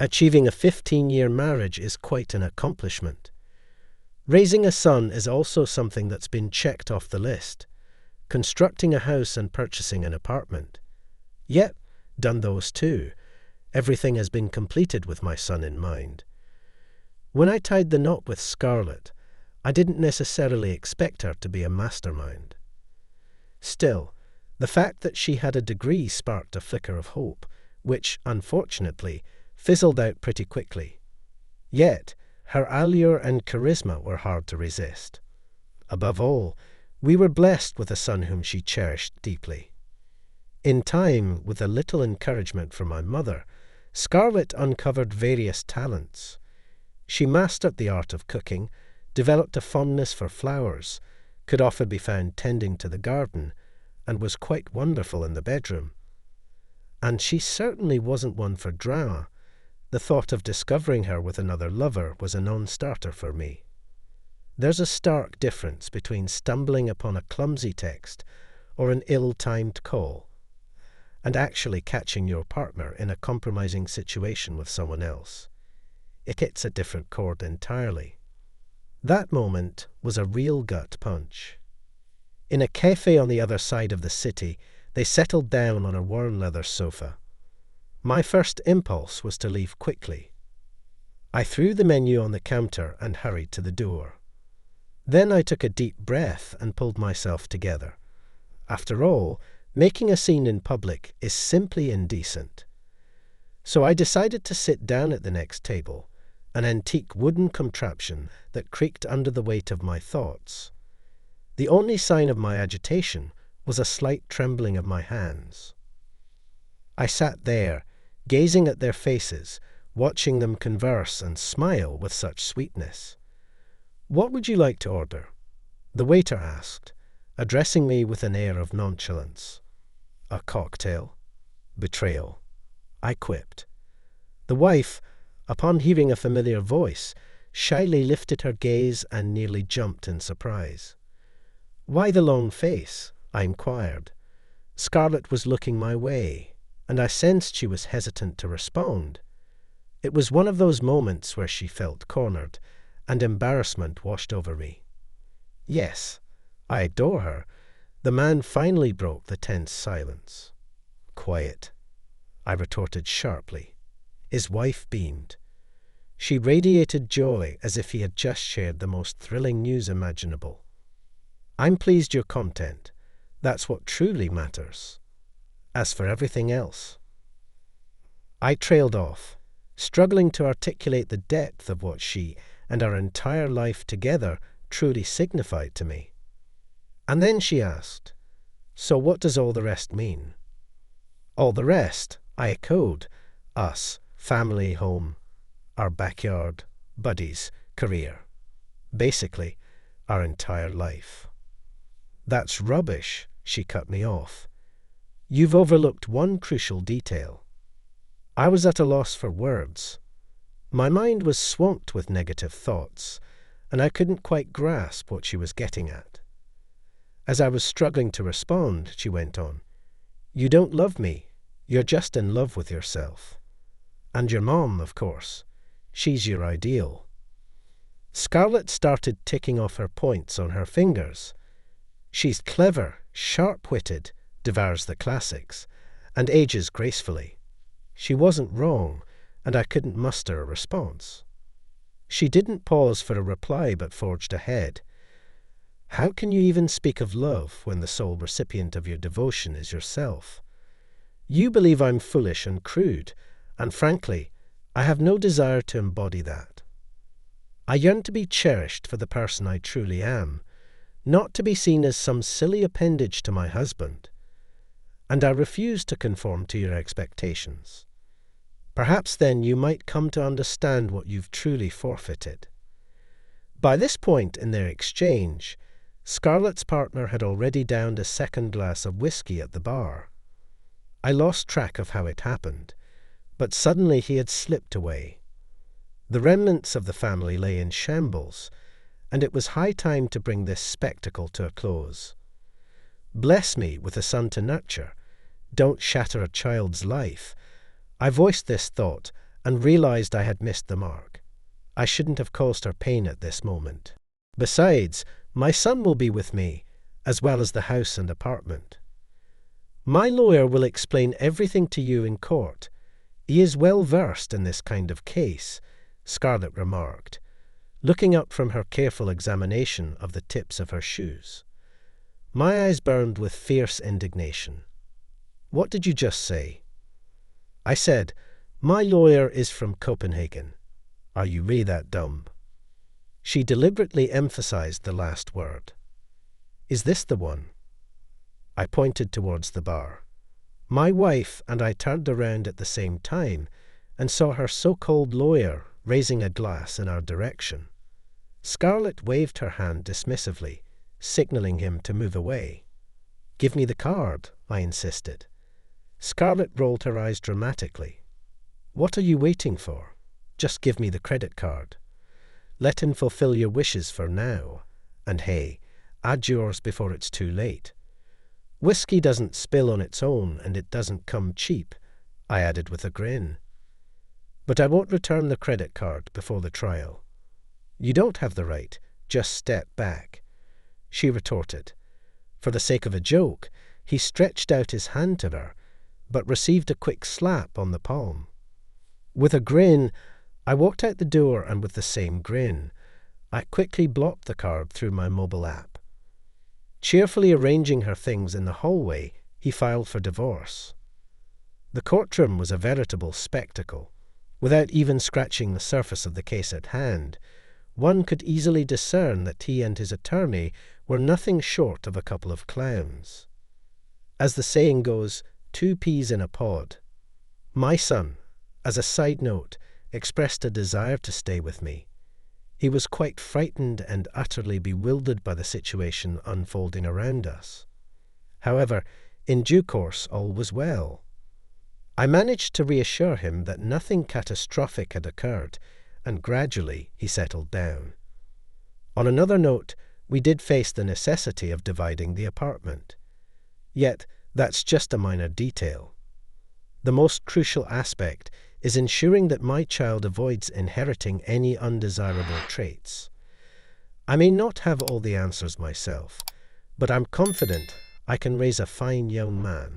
Achieving a 15-year marriage is quite an accomplishment. Raising a son is also something that's been checked off the list. Constructing a house and purchasing an apartment. Yep, done those too. Everything has been completed with my son in mind. When I tied the knot with Scarlett, I didn't necessarily expect her to be a mastermind. Still, the fact that she had a degree sparked a flicker of hope, which, unfortunately, fizzled out pretty quickly. Yet, her allure and charisma were hard to resist. Above all, we were blessed with a son whom she cherished deeply. In time, with a little encouragement from my mother, Scarlett uncovered various talents. She mastered the art of cooking, developed a fondness for flowers, could often be found tending to the garden, and was quite wonderful in the bedroom. And she certainly wasn't one for drama. The thought of discovering her with another lover was a non-starter for me. There's a stark difference between stumbling upon a clumsy text or an ill-timed call, and actually catching your partner in a compromising situation with someone else. It hits a different chord entirely. That moment was a real gut punch. In a cafe on the other side of the city, they settled down on a worn leather sofa. My first impulse was to leave quickly. I threw the menu on the counter and hurried to the door. Then I took a deep breath and pulled myself together. After all, making a scene in public is simply indecent. So I decided to sit down at the next table, an antique wooden contraption that creaked under the weight of my thoughts. The only sign of my agitation was a slight trembling of my hands. I sat there, gazing at their faces, watching them converse and smile with such sweetness. "What would you like to order?" the waiter asked, addressing me with an air of nonchalance. "A cocktail." Betrayal, I quipped. The wife, upon hearing a familiar voice, shyly lifted her gaze and nearly jumped in surprise. "Why the long face?" I inquired. Scarlett was looking my way, and I sensed she was hesitant to respond. It was one of those moments where she felt cornered, and embarrassment washed over me. "Yes, I adore her." The man finally broke the tense silence. "Quiet," I retorted sharply. His wife beamed. She radiated joy as if he had just shared the most thrilling news imaginable. "I'm pleased you're content. That's what truly matters. As for everything else..." I trailed off, struggling to articulate the depth of what she and our entire life together truly signified to me. And then she asked, "So what does all the rest mean?" "All the rest," I echoed. "Us, family, home, our backyard, buddies, career. Basically, our entire life." "That's rubbish," she cut me off. "You've overlooked one crucial detail." I was at a loss for words. My mind was swamped with negative thoughts, and I couldn't quite grasp what she was getting at. As I was struggling to respond, she went on, "You don't love me. You're just in love with yourself. And your mom, of course. She's your ideal." Scarlett started ticking off her points on her fingers. "She's clever, sharp-witted, devours the classics, and ages gracefully." She wasn't wrong, and I couldn't muster a response. She didn't pause for a reply but forged ahead. "How can you even speak of love when the sole recipient of your devotion is yourself? You believe I'm foolish and crude, and frankly, I have no desire to embody that. I yearn to be cherished for the person I truly am, not to be seen as some silly appendage to my husband. And I refuse to conform to your expectations. Perhaps then you might come to understand what you've truly forfeited." By this point in their exchange, Scarlett's partner had already downed a second glass of whiskey at the bar. I lost track of how it happened, but suddenly he had slipped away. The remnants of the family lay in shambles, and it was high time to bring this spectacle to a close. Bless me with a son to nurture. Don't shatter a child's life. I voiced this thought and realized I had missed the mark. I shouldn't have caused her pain at this moment. Besides, my son will be with me, as well as the house and apartment. My lawyer will explain everything to you in court. He is well versed in this kind of case, Scarlett remarked, looking up from her careful examination of the tips of her shoes. My eyes burned with fierce indignation. What did you just say? I said, my lawyer is from Copenhagen. Are you really that dumb? She deliberately emphasized the last word. Is this the one? I pointed towards the bar. My wife and I turned around at the same time and saw her so-called lawyer raising a glass in our direction. Scarlett waved her hand dismissively, signaling him to move away. Give me the card, I insisted. Scarlett rolled her eyes dramatically. What are you waiting for? Just give me the credit card. Let him fulfill your wishes for now. And hey, add yours before it's too late. Whiskey doesn't spill on its own, and it doesn't come cheap, I added with a grin. But I won't return the credit card before the trial. You don't have the right. Just step back, she retorted. For the sake of a joke, he stretched out his hand to her, but received a quick slap on the palm. With a grin, I walked out the door, and with the same grin, I quickly blocked the card through my mobile app. Cheerfully arranging her things in the hallway, he filed for divorce. The courtroom was a veritable spectacle. Without even scratching the surface of the case at hand, one could easily discern that he and his attorney were nothing short of a couple of clowns. As the saying goes, 2 peas in a pod. My son, as a side note, expressed a desire to stay with me. He was quite frightened and utterly bewildered by the situation unfolding around us. However, in due course all was well. I managed to reassure him that nothing catastrophic had occurred, and gradually he settled down. On another note, we did face the necessity of dividing the apartment. Yet, that's just a minor detail. The most crucial aspect is ensuring that my child avoids inheriting any undesirable traits. I may not have all the answers myself, but I'm confident I can raise a fine young man.